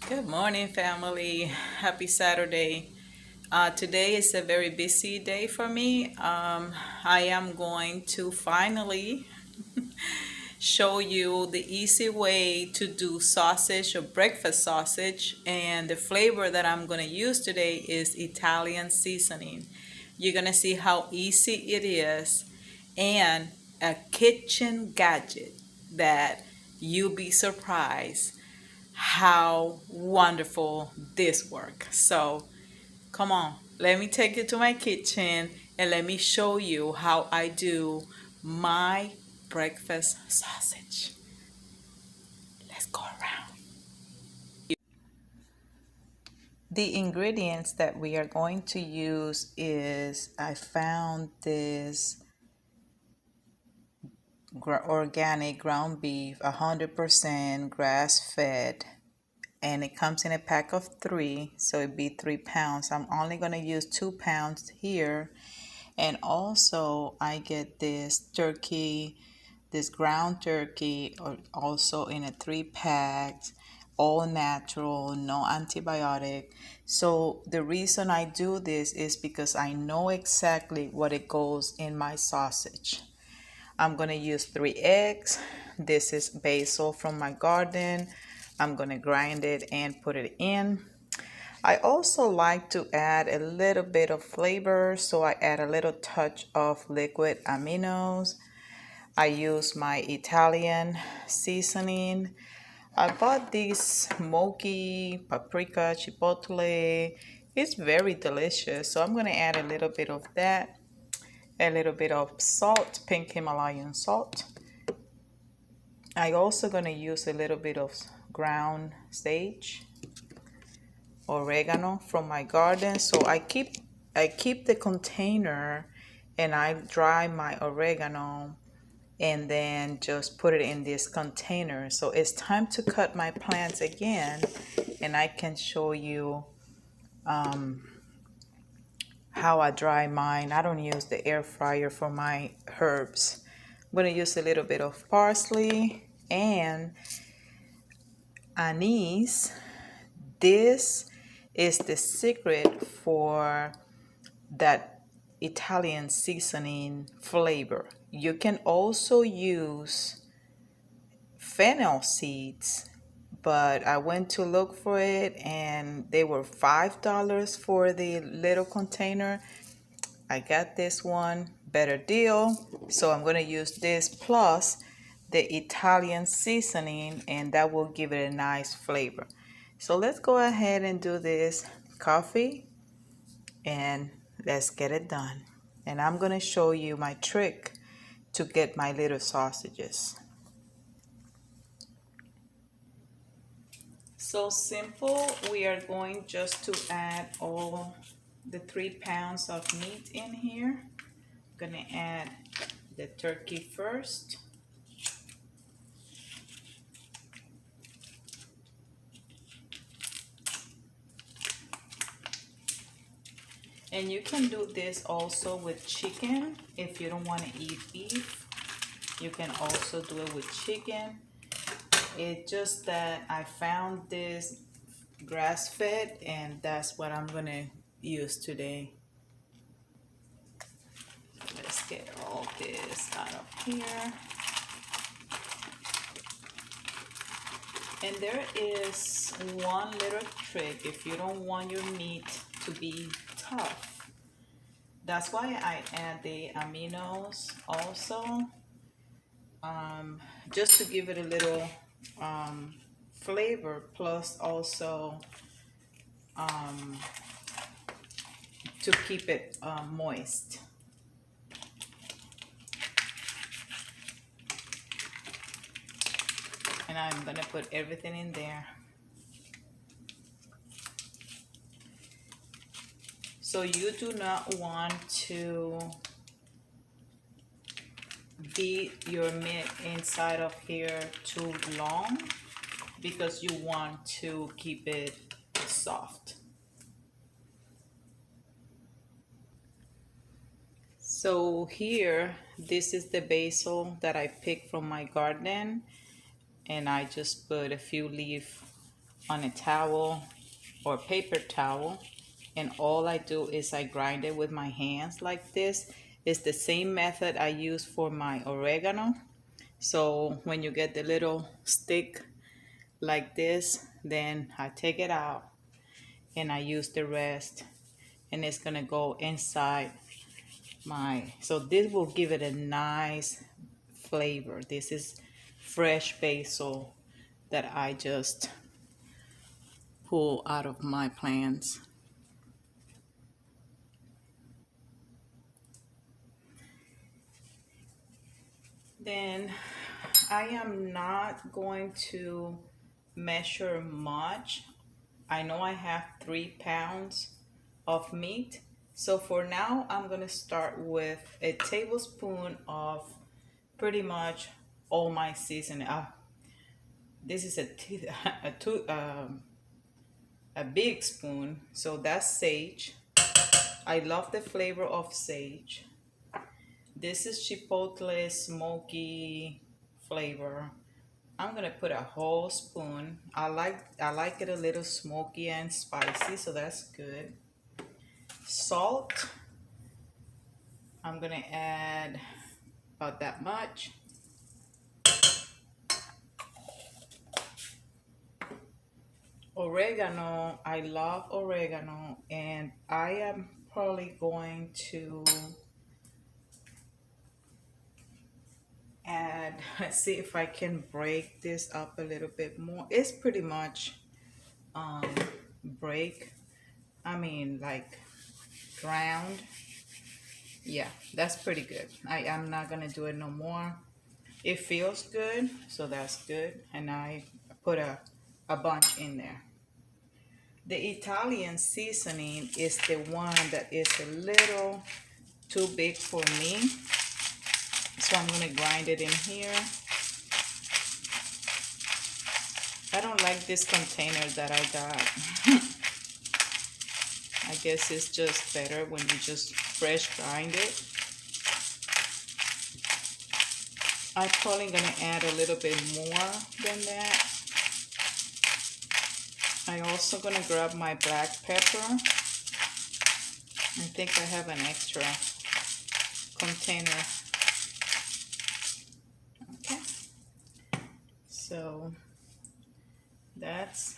Good morning, family. Happy Saturday. Today is a very busy day for me. I am going to finally show you the easy way to do sausage or breakfast sausage. And the flavor that I'm going to use today is Italian seasoning. You're going to see how easy it is and a kitchen gadget that you'll be surprised how wonderful this works. So come on, let me take you to my kitchen and let me show you how I do my breakfast sausage. Let's go around. The ingredients that we are going to use is I found this organic ground beef, 100% grass fed, and it comes in a pack of three, so it'd be 3 pounds. I'm only gonna use 2 pounds here. And also I get this turkey, this ground turkey, also in a 3 pack, all natural, no antibiotic. So the reason I do this is because I know exactly what it goes in my sausage. I'm gonna use 3 eggs. This is basil from my garden. I'm gonna grind it and put it in. I also like to add a little bit of flavor, so I add a little touch of liquid aminos. I use my Italian seasoning. I bought this smoky paprika chipotle. It's very delicious, so I'm gonna add a little bit of that, a little bit of salt, pink Himalayan salt. I also gonna use a little bit of ground sage, oregano from my garden. So I keep the container and I dry my oregano and then just put it in this container. So it's time to cut my plants again, and I can show you how I dry mine. I don't use the air fryer for my herbs. I'm gonna use a little bit of parsley and anise. This is the secret for that Italian seasoning flavor. You can also use fennel seeds, but I went to look for it and they were $5 for the little container. I got this one, better deal. So I'm going to use this plus the Italian seasoning, and that will give it a nice flavor. So let's go ahead and do this coffee and let's get it done. And I'm going to show you my trick to get my little sausages. So simple. We are going just to add all the 3 pounds of meat in here. I'm gonna add the turkey first. And you can do this also with chicken. If you don't want to eat beef, you can also do it with chicken. It's just that I found this grass fed and that's what I'm gonna use today. Let's get all this out of here. And there is one little trick if you don't want your meat to be tough. That's why I add the aminos also, just to give it a little flavor, plus also to keep it moist. And I'm gonna put everything in there. So you do not want to beat your meat inside of here too long because you want to keep it soft. So here, this is the basil that I picked from my garden, and I just put a few leaves on a towel or paper towel, and all I do is I grind it with my hands like this. It's the same method I use for my oregano. So when you get the little stick like this, then I take it out and I use the rest, and it's gonna go inside my, so this will give it a nice flavor. This is fresh basil that I just pull out of my plants. Then I am not going to measure much. I know I have 3 pounds of meat. So for now, I'm gonna start with a tablespoon of pretty much all my seasoning. This is a big spoon, so that's sage. I love the flavor of sage. This is chipotle smoky flavor. I'm gonna put a whole spoon. I like it a little smoky and spicy, so that's good. Salt. I'm gonna add about that much. Oregano. I love oregano, and I am probably going to add, let's see if I can break this up a little bit more. It's pretty much like ground. Yeah, that's pretty good. I'm not gonna do it no more. It feels good, so that's good. And I put a bunch in there. The Italian seasoning is the one that is a little too big for me. So I'm gonna grind it in here. I don't like this container that I got. I guess it's just better when you just fresh grind it. I'm probably gonna add a little bit more than that. I'm also gonna grab my black pepper. I think I have an extra container. Okay. So that's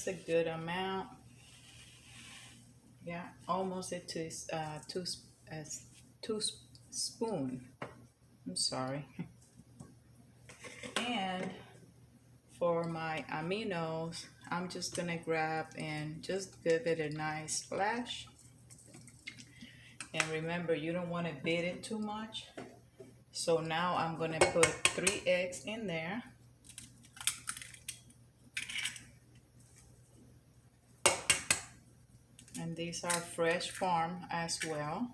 a good amount. Yeah, almost a two spoon. I'm sorry. And for my aminos, I'm just gonna grab and just give it a nice splash. And remember, you don't want to beat it too much. So now I'm gonna put 3 eggs in there. And these are fresh farm as well.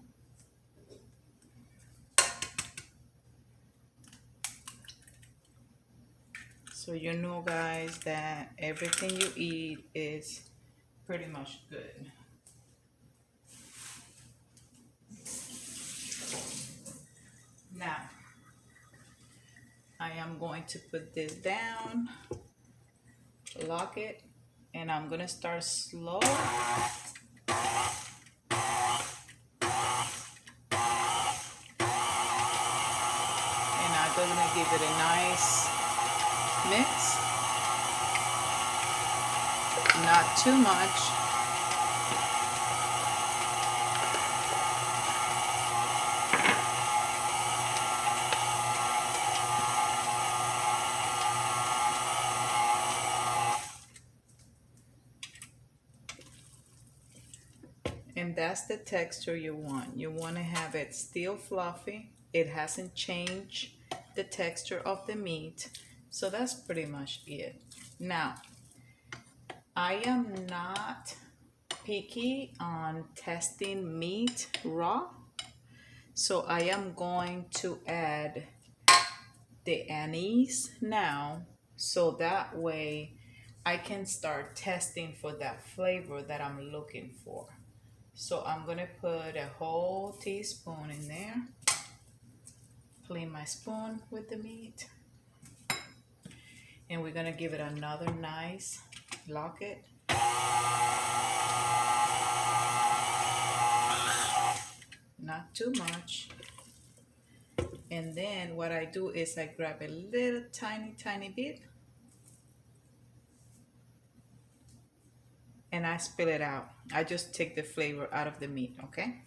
So you know, guys, that everything you eat is pretty much good. Now, I am going to put this down, lock it, and I'm gonna start slow. And I'm gonna give it a nice mix, not too much. And that's the texture you want. You want to have it still fluffy. It hasn't changed the texture of the meat. So that's pretty much it. Now, I am not picky on testing meat raw. So I am going to add the anise now. So that way I can start testing for that flavor that I'm looking for. So I'm gonna put a whole teaspoon in there. Clean my spoon with the meat. And we're gonna give it another nice lock it. Not too much. And then what I do is I grab a little tiny bit and I spill it out. I just take the flavor out of the meat, okay?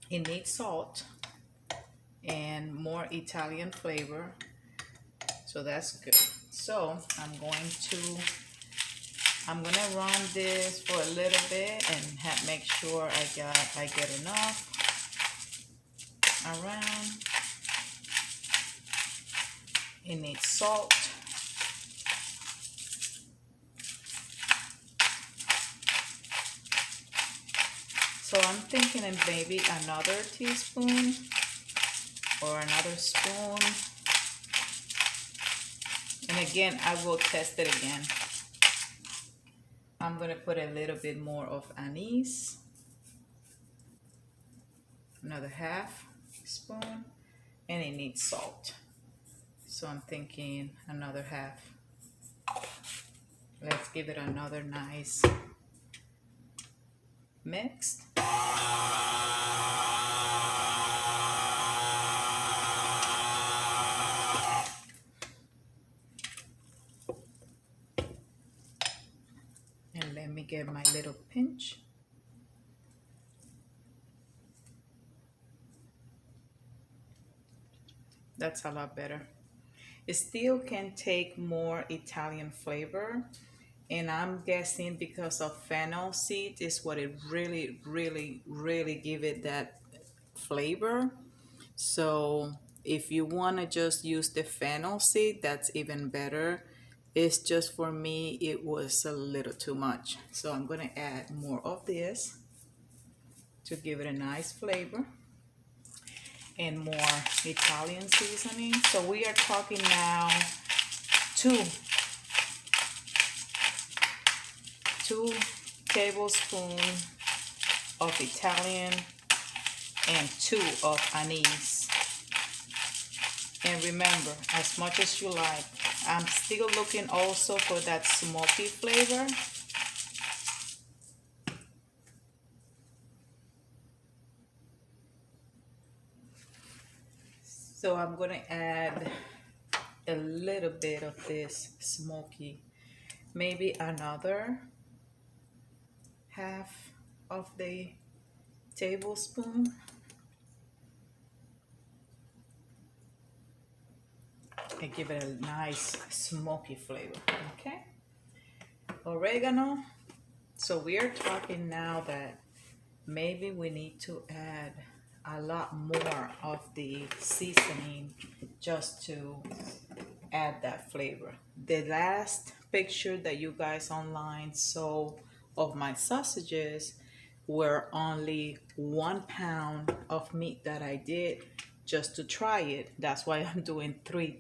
It needs salt and more Italian flavor, so that's good. So I'm gonna run this for a little bit and make sure I get enough around. It needs salt. So I'm thinking of maybe another teaspoon or another spoon. And again, I will test it again. I'm gonna put a little bit more of anise. Another half spoon. And it needs salt. So I'm thinking another half. Let's give it another nice mix. And let me get my little pinch. That's a lot better. It still can take more Italian flavor, and I'm guessing because of fennel seed is what it really give it that flavor. So if you want to just use the fennel seed, that's even better. It's just for me, it was a little too much. So I'm going to add more of this to give it a nice flavor and more Italian seasoning. So we are talking now two tablespoons of Italian and 2 of anise. And remember, as much as you like, I'm still looking also for that smoky flavor. So I'm going to add a little bit of this smoky, maybe another half of the tablespoon. And give it a nice smoky flavor, okay? Oregano. So we are talking now that maybe we need to add a lot more of the seasoning just to add that flavor. The last picture that you guys online saw of my sausages were only 1 pound of meat that I did just to try it. That's why I'm doing three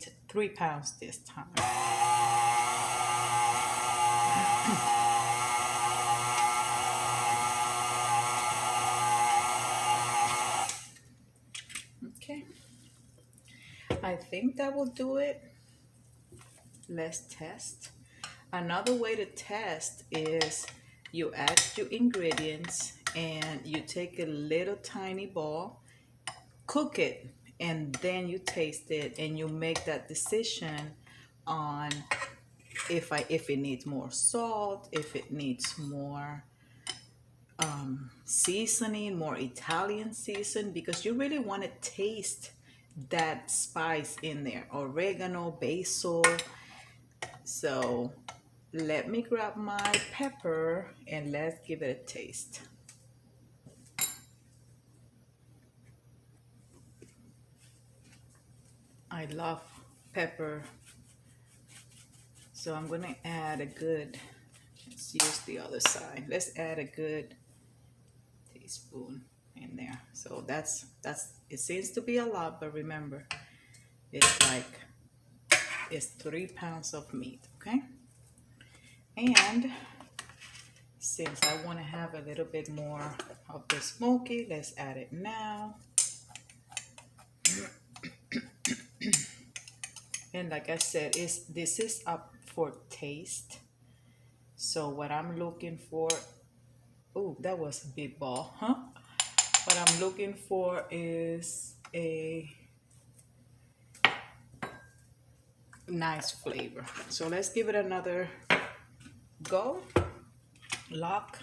pounds this time. Okay, I think that will do it. Let's test. Another way to test is you add your ingredients and you take a little tiny ball, cook it, and then you taste it and you make that decision on if it needs more salt, if it needs more seasoning, more Italian season, because you really want to taste that spice in there, oregano, basil. So let me grab my pepper and let's give it a taste. I love pepper, so I'm gonna add a good, let's use the other side. Let's add a good teaspoon in there. So that's it seems to be a lot, but remember, it's 3 pounds of meat, okay? And since I want to have a little bit more of the smoky, let's add it now. And like I said, this is up for taste. So what I'm looking for, oh, that was a big ball, huh? What I'm looking for is a nice flavor. So let's give it another go. Lock.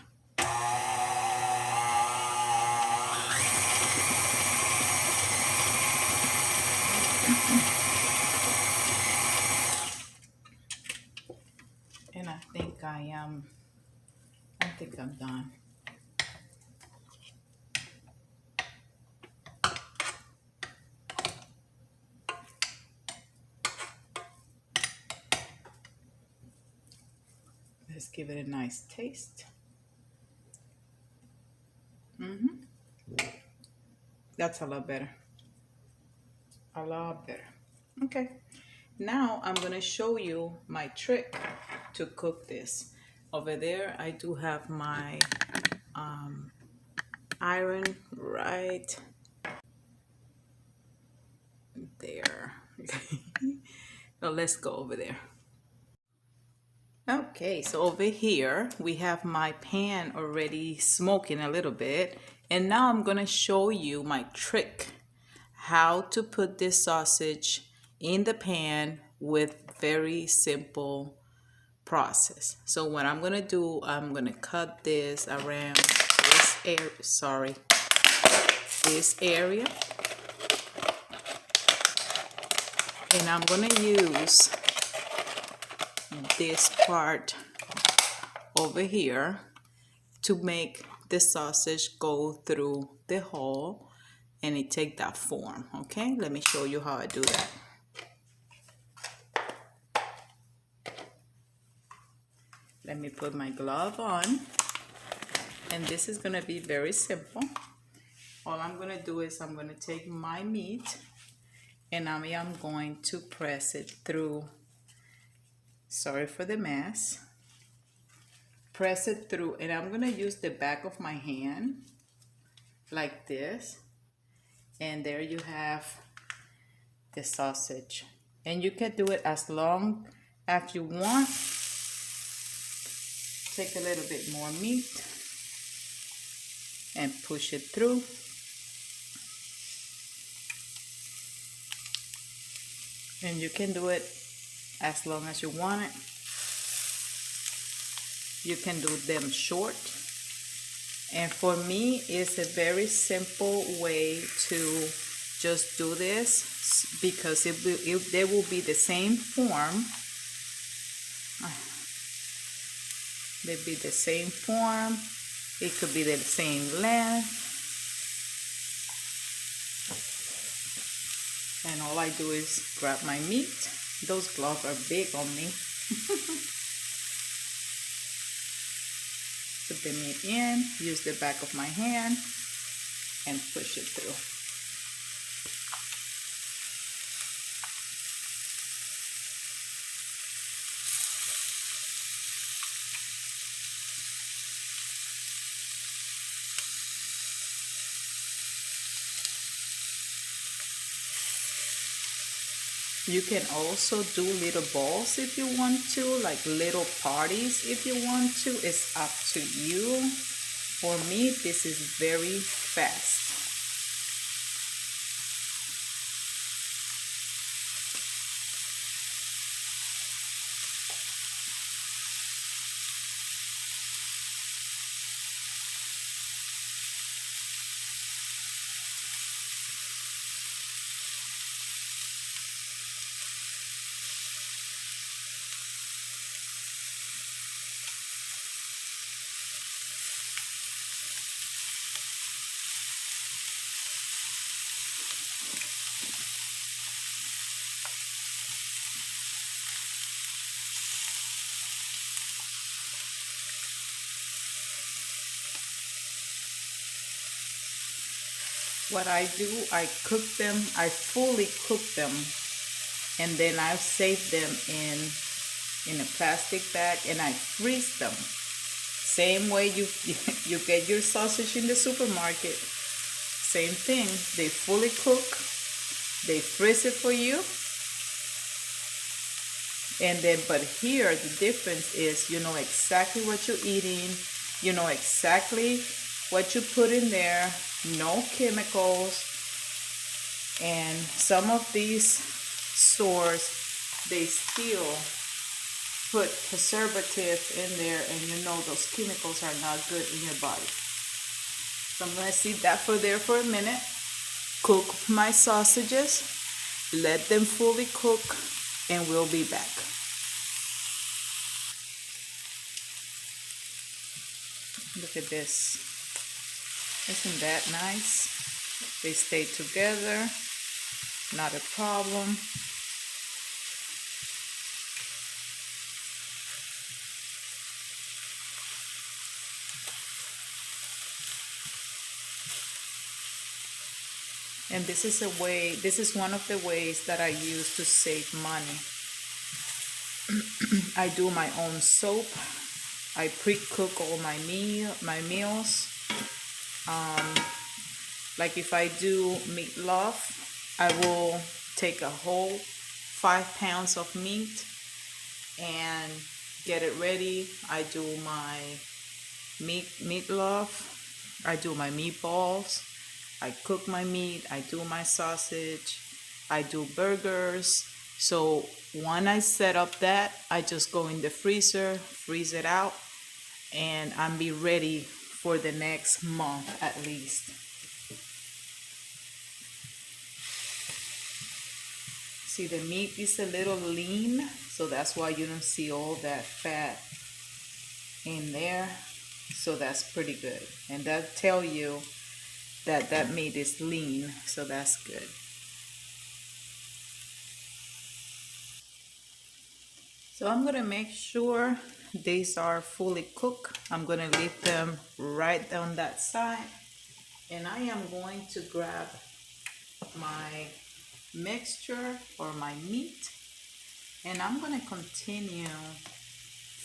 And I think I'm done. Let's give it a nice taste. That's a lot better. A lot better. Okay. Now I'm gonna show you my trick to cook this. Over there, I do have my iron right there. Now let's go over there. Okay, so over here we have my pan already smoking a little bit, and now I'm gonna show you my trick how to put this sausage in the pan with very simple process. So what I'm gonna do, I'm gonna cut this around this area, this area, and I'm gonna use this part over here to make the sausage go through the hole and it take that form. Okay, let me show you how I do that. Let me put my glove on, and this is gonna be very simple. All I'm gonna do is I'm gonna take my meat and I am going to press it through. Sorry for the mess. Press it through, and I'm gonna use the back of my hand like this, and there you have the sausage. And you can do it as long as you want. Take a little bit more meat and push it through. And you can do it as long as you want it. You can do them short. And for me, it's a very simple way to just do this because they will be the same form. They'll be the same form. It could be the same length. And all I do is grab my meat. Those gloves are big on me. Put the meat in, use the back of my hand, and push it through. You can also do little balls if you want to, like little parties if you want to. It's up to you. For me, this is very fast. What I do, I cook them, I fully cook them, and then I save them in a plastic bag and I freeze them. Same way you get your sausage in the supermarket. Same thing, they fully cook, they freeze it for you, And then, but here the difference is you know exactly what you're eating, you know exactly what you put in there, no chemicals. And some of these stores, they still put preservative in there, and you know those chemicals are not good in your body. So I'm going to sit that for there for a minute, cook my sausages, let them fully cook, and we'll be back. Look at this. Isn't that nice? They stay together, not a problem. And this is one of the ways that I use to save money. I do my own soap. I pre-cook all my meals. Like if I do meatloaf, I will take a whole 5 pounds of meat and get it ready. I do my meatloaf. I do my meatballs. I cook my meat. I do my sausage. I do burgers. So when I set up that, I just go in the freezer, freeze it out, and I'm be ready for the next month at least. See, the meat is a little lean, so that's why you don't see all that fat in there. So that's pretty good. And that tell you that that meat is lean, so that's good. So I'm gonna make sure these are fully cooked. I'm gonna leave them right on that side. And I am going to grab my mixture or my meat, and I'm going to continue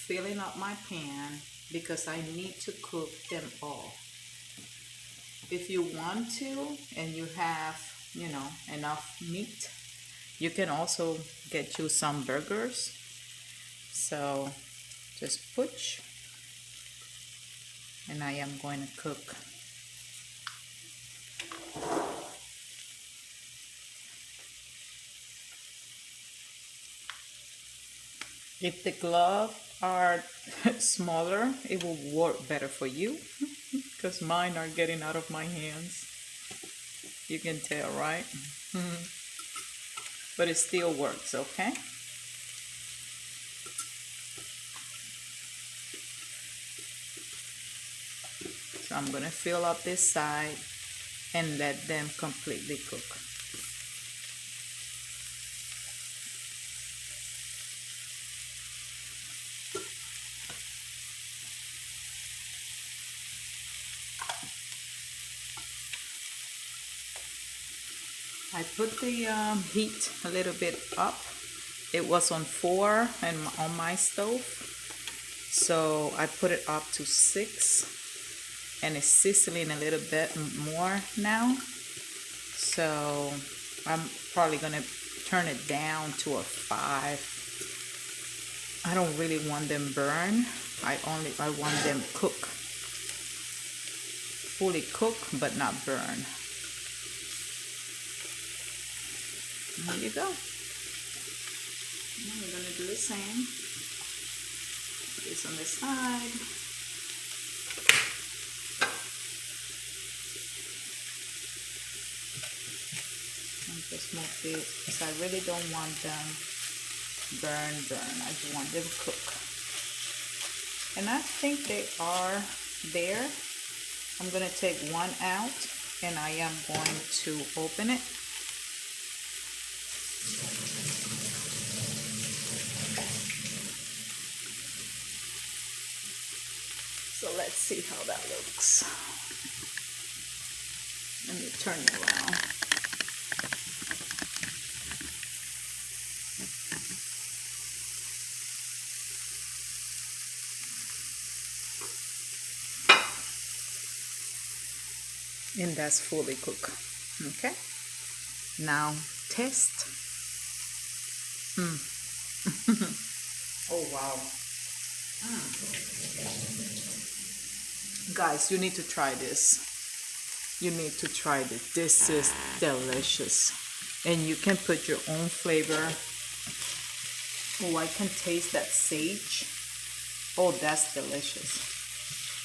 filling up my pan because I need to cook them all. If you want to and you have, you know, enough meat, you can also get you some burgers. So just push, and I am going to cook. If the gloves are smaller, it will work better for you because mine are getting out of my hands. You can tell, right? But it still works, okay? So I'm gonna fill up this side and let them completely cook. I put the heat a little bit up. It was on 4 and on my stove, so I put it up to 6, and it's sizzling a little bit more now. So I'm probably gonna turn it down to a 5. I don't really want them burn. I want them fully cooked but not burn. There you go. Now we're gonna do the same. This on the side. And just move this because I really don't want them burn. I just want them cooked. And I think they are there. I'm gonna take one out and I am going to open it. So let's see how that looks. Let me turn it around. And that's fully cooked. Okay. Now test. Oh, wow. Guys, you need to try this. You need to try this. This is delicious. And you can put your own flavor. Oh, I can taste that sage. Oh, that's delicious.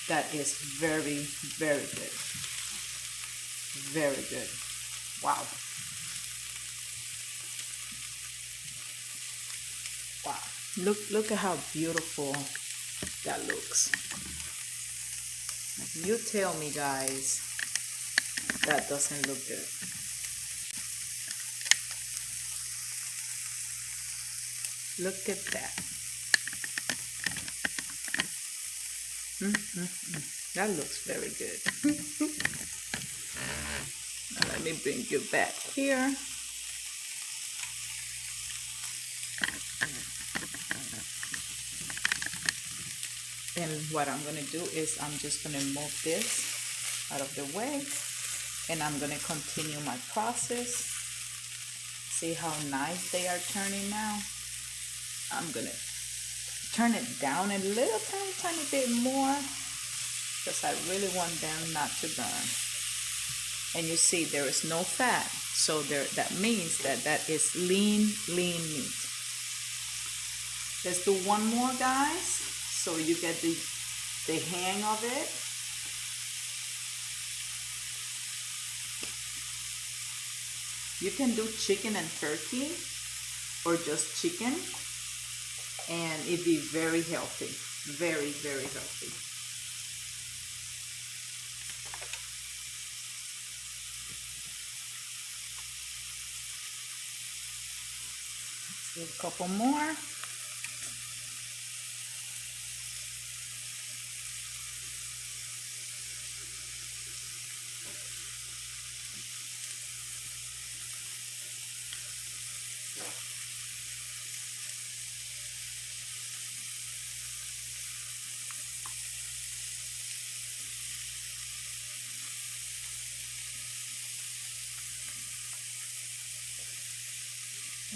That is very, very good. Very good. Wow. Wow. Look at how beautiful that looks. You tell me, guys, that doesn't look good. Look at that. That looks very good. Now let me bring you back here. And what I'm going to do is I'm just going to move this out of the way, and I'm going to continue my process. See how nice they are turning now? I'm going to turn it down a little tiny bit more because I really want them not to burn. And you see there is no fat, so that means that is lean meat. Let's do one more, guys, so you get the hang of it. You can do chicken and turkey or just chicken, and it'd be very healthy. Very, very healthy. Let's do a couple more.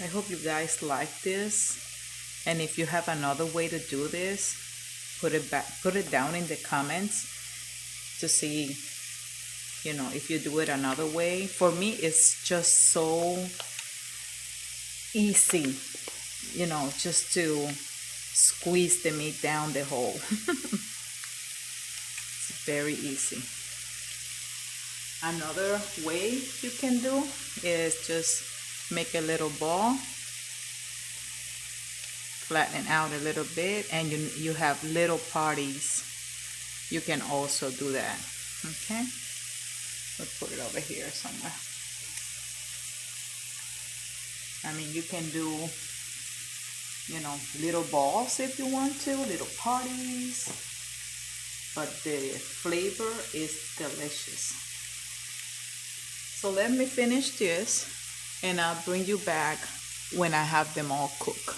I hope you guys like this, and if you have another way to do this, put it down in the comments to see, you know, if you do it another way. For me, it's just so easy, you know, just to squeeze the meat down the hole. It's very easy. Another way you can do is just make a little ball, flatten it out a little bit, and you have little parties. You can also do that. Okay, let's put it over here somewhere. I mean, you can do, you know, little balls if you want to, little parties, but the flavor is delicious. So let me finish this, and I'll bring you back when I have them all cooked.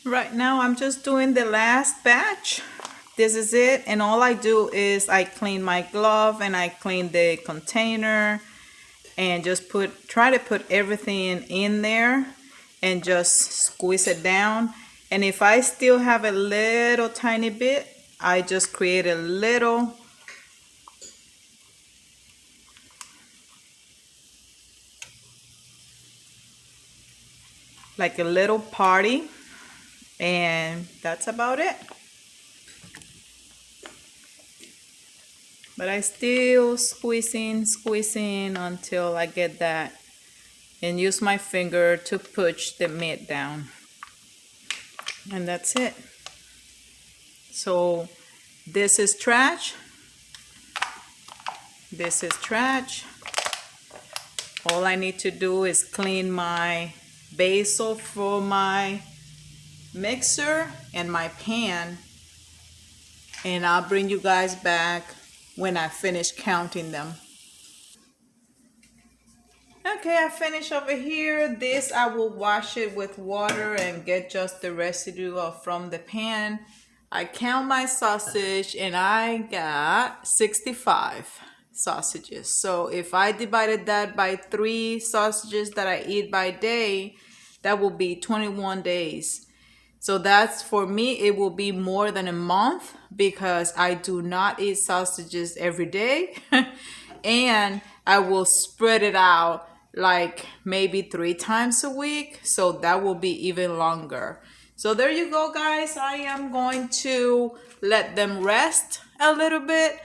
Right now I'm just doing the last batch. This is it, and all I do is I clean my glove and I clean the container and just try to put everything in there and just squeeze it down. And if I still have a little tiny bit, I just create a little like a little party, and that's about it. But I still squeezing until I get that, and use my finger to push the meat down, and that's it. So this is trash. This is trash. All I need to do is clean my basil for my mixer and my pan, and I'll bring you guys back when I finish counting them. Okay, I finished over here. This I will wash it with water and get just the residue from the pan. I count my sausage and I got 65 sausages. So if I divided that by 3 sausages that I eat by day, That will be 21 days. So that's, for me, it will be more than a month because I do not eat sausages every day. And I will spread it out like maybe 3 times a week. So that will be even longer. So there you go, guys. I am going to let them rest a little bit.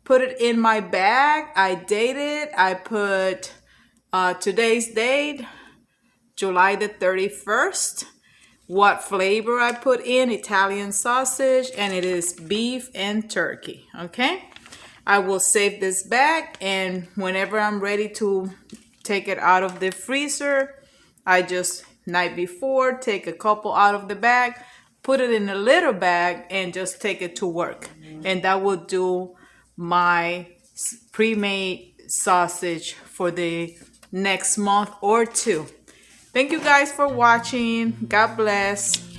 Put it in my bag. I date it. I put today's date, July the 31st. What flavor I put in, Italian sausage, and it is beef and turkey. Okay, I will save this bag, and whenever I'm ready to take it out of the freezer, I just night before take a couple out of the bag, put it in a little bag, and just take it to work. And that will do my pre-made sausage for the next month or two. Thank you guys for watching. God bless.